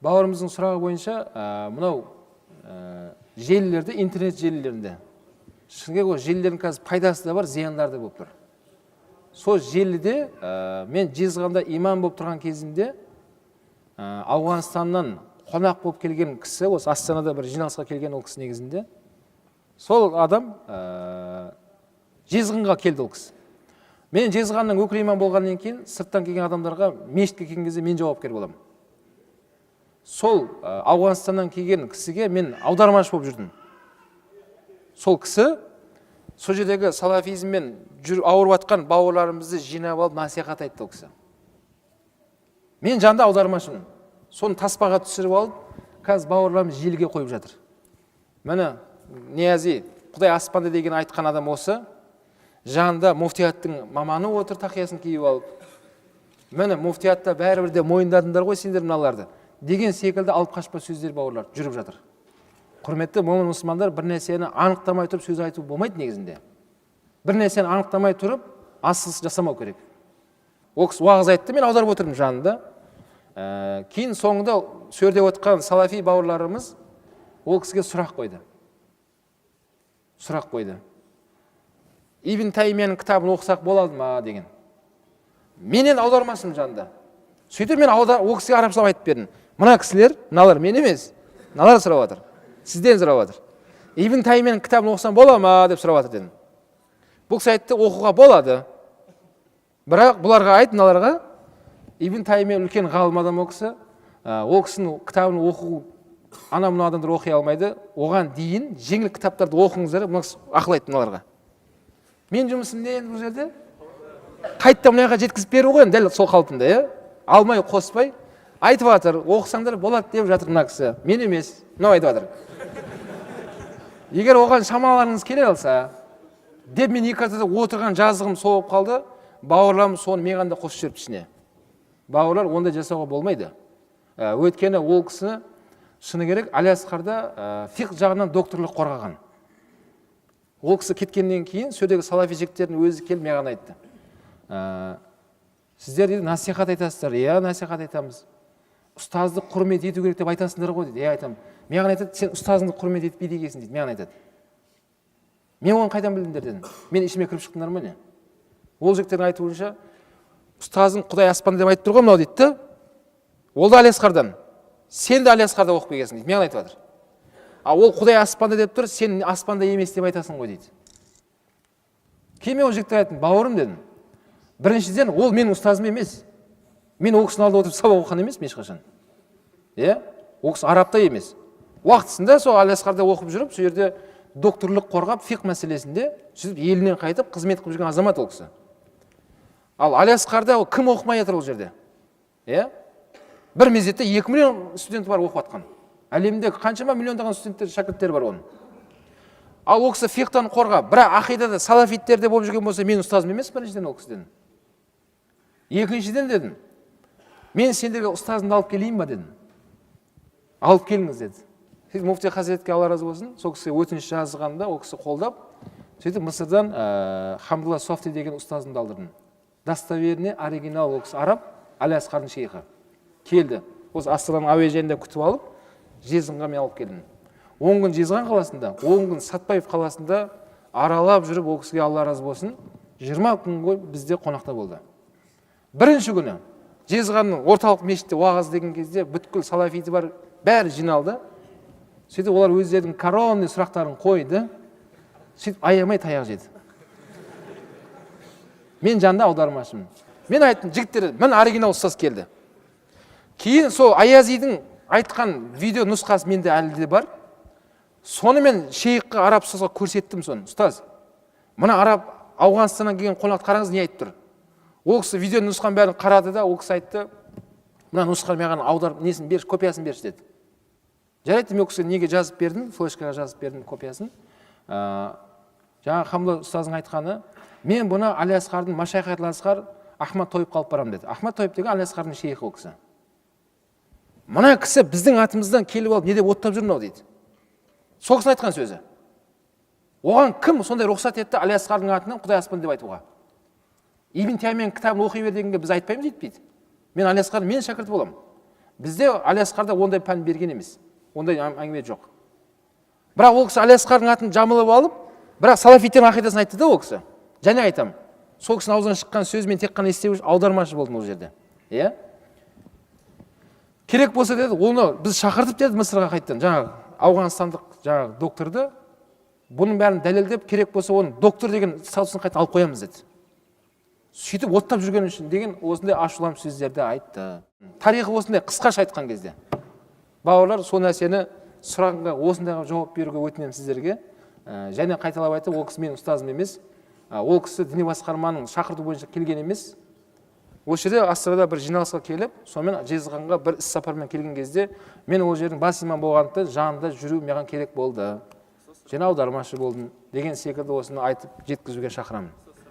Бауырымыздың сұрағы бойынша, мынау желілерде, интернет желілерінде. Шынға ол желілердің қазір пайдасы да бар, зияндары да болып тұр. Сол желіде мен Жезқазғанда имам болып тұрған кезімде Ауғанстаннан қонақ болып келген кісі, осы Астанада бір жиналысқа келген ол кісі негізінде. Сол адам Жезқазғанға келді ол кісі. Мен Жезқазғанның өкілі имам болғаннан кейін сырттан келген адамдарға мешітке келген кезде мен жауапкер боламын. Сол Ауғанстаннан келген кісіге мен аудармашы болып жүрдім. Сол кісі сол жердегі салафизммен ауырып жатқан бауырларымызды жинап алып насихат айтты ол кісі. Мен жанында аудармашымын. Соны таспаға түсіріп алып, қазір бауырларымыз желіге қойып жатыр. Міне Ниязи, Құдай аспанда деген айтқан адам осы. Жанында муфтияттың маманы отыр, тақиясын киіп алып. Міне муфтиятта бәрібір де мойындадыңдар ғой сендер мыналарды деген секілді алып қашпа сөздер бауырлар жүріп жатыр. Құрметті момын мұсылмандар, бір нәрсені анықтамай тұрып сөз айту болмайды негізінде. Бір нәрсені анықтамай тұрып асығыс жасамау керек. Ол кісі уағыз айтты, мен аударып отырмын жанында. Кейін соңында сөйлеп отқан салафи бауырларымыз ол кісіге сұрақ қойды. Ибн Таймияның кітабын оқысақ болады ма деген. Менен аудармашым жанында. Сөйтіп мен ол кісіге арабшалап айтып бердім. Мына кісілер, мыналар мен емес, мыналар сұрап жатыр. Сізден сұрап жатыр. Ибн Таймияның кітабын оқысам бола ма деп сұрап жатыр дедім. Бұл кісі айтты, оқуға болады. Бірақ бұларға айт, мыналарға, Ибн Таймия үлкен ғалым адам ол кісі. Ол кісінің кітабын оқу ана-мына адамдар оқи алмайды. Оған дейін жеңіл кітаптарды оқыңыздар, мына кісі ақыл айтты мыналарға. Мен жұмысым не енді бұл жерде? Қайтта мынаға жеткізіп беру ғой, дәл сол қалпында, алмай қоспай айтып жатыр, оқысаңдар болады деп жатыр мына кісі. Мен емес, мынау айтып жатыр. Егер оған шамаларыңыз келе алса, деп мен екі ортада отырған жазығым соғып қалды, бауырларым соны меғанда қосып жіберіп ішіне. Бауырлар ондай жасауға болмайды. Өйткені ол кісі шыны керек Алиасқарда фиқ жағынан докторлық қорғаған. Ол кісі кеткеннен кейін сөйдегі салафи жігіттердің өзі келіп маған айтты. Сіздер дейді насихат айтасыздар. Иә, насихат айтамыз. Ұстазды құрмет ету керек деп айтасыңдар ғой дейді. Иә, айтамын. Маған айтады, сен ұстазыңды құрмет етпейді екенсің дейді. Маған айтады. Мен оны қайдан білдіңдер дедім. Мен ішіме кіріп шықтыңдар ма не? Ол жігіттердің айтуынша ұстазың Құдай аспанда деп айтып тұр ғой мынау дейді. Ол да Алиасқардан. Сен де Алиасқарда оқып келгенсің дейді. Маған айтып жатыр. Ол Құдай аспанда деп тұр, сен аспанда емес деп айтасың ғой дейді. Кейін мен ол жігіттерге айттым, бауырым дедім. Біріншіден, ол менің ұстазым емес. Мен ол кісінің алдында отырып сабақ оқыған емес ешқашан. Ол кісі арабта емес. Уақытысында сол Алиасқарда оқып жүріп, сол жерде докторлық қорғап, фиқ мәселесінде сөйтіп елінен қайтып қызмет қылып жүрген азамат ол кісі. Ал Алиасқарда кім оқымай жатыр ол жерде? Бір мезетте 2 миллион студент бар оқып жатқан. Әлемде қаншама миллиондаған студенттер, шәкірттер бар оның. Ал ол кісі фиқтан қорғап, бірақ ақидада салафиттерде болып жүрген болса, мен ұстазым емес біріншіден ол кісіден. Екіншіден дедім, мен сендерге ұстазымды алып келейін ба дедім. Алып келіңіз деді. Сөйтіп муфти хазіретке Алла разы болсын, сол кісіге өтініш жазғанда ол кісі қолдап, сөйтіп Мысырдан Хамдулла Софти деген ұстазымды алдырдым. Достоверный, оригинал ол кісі араб, Алиасқардың шейхі. Келді. Осы Астананың әуежайында күтіп алып, Жезқазғанға мен алып келдім. 10 күн Жезқазған қаласында, 10 күн Сатпаев қаласында аралап жүріп, ол кісіге Алла разы болсын, 20 күн ғой бізде қонақта болды. Бірінші күні Жезқазғанның орталық мешітте уағыз деген кезде бүткіл салафиті бар бәрі жиналды. Сөйтіп олар өздерінің коронный сұрақтарын қойды. Сөйтіп аямай таяқ жеді. Мен жанында аудармашымын. Мен айттым, жігіттер, мен оригинал ұстаз келді. Кейін сол Аязидің айтқан видео нұсқасы менде әлі де бар. Соны мен шейхқа араб ұстазға көрсеттім соны. Ұстаз, мына араб Ауғанстаннан келген қонақ қараңыз не айтып тұр. Ол кісі видео нұсқан бәрін қарады да, ол кісі айтты, мына нұсқаны маған аударып, несін берші, копиясын берші деді. Жарайды, мен ол кісіге неге жазып бердім, флешкаға жазып бердім копиясын. Жаңа Хамдулла ұстаздың айтқаны, мен бұны Алиасқардың Машайхат Алиасқар Ахмад Тойып қалып барам деді. Ахмад Тойып деген Алиасқардың шейхі ол кісі. Мына кісі біздің атымыздан келіп алып, не деп оттап жүр мынау дейді. Сол кісінің айтқан сөзі. Оған кім сондай рұқсат етті Алиасқардың атынан Құдай аспан деп айтуға? Ибн Таймияның кітабын оқи бер дегенге біз айтпаймыз дейді. Мен Алиасқардың мен шәкірті боламын. Бізде Алиасқарда ондай пән берген емес, ондай әңгіме жоқ. Бірақ ол кісі Алиасқардың атын жамылып алып, бірақ салафиттердің ақидасын айтты да ол кісі. Және айтам, сол кісінің аузынан шыққан сөзмен тек қана естеуіш аудармашы болдым ол жерде. Иә? Керек болса деді, оны біз шақыртып деді Мысырға қайттан, жаңағы ауғанстандық жаңағы докторды, бұның бәрін дәлелдеп, керек болса оны доктор деген статусын қайта алып қоямыз деді. Сөйтіп оттап жүрген үшін деген осындай ашуланып сөздерді айтты. Тарихы осындай қысқаша айтқан кезде. Бауырлар, сол нәрсені сұрағанға осындайға жауап беруге өтінемін сіздерге. Және қайталап айтып, ол кісі менің ұстазым емес. Ол кісі діни басқарманың шақырту бойынша келген емес. Осы жерде Астанада бір жиналысқа келіп, сонымен Жезқазғанға бір іс сапармен келген кезде, мен ол жердің бас имам болғандықтан жанында жүру маған керек болды. Және аудармашы болдым деген секілді осыны айтып жеткізуге шақырамын.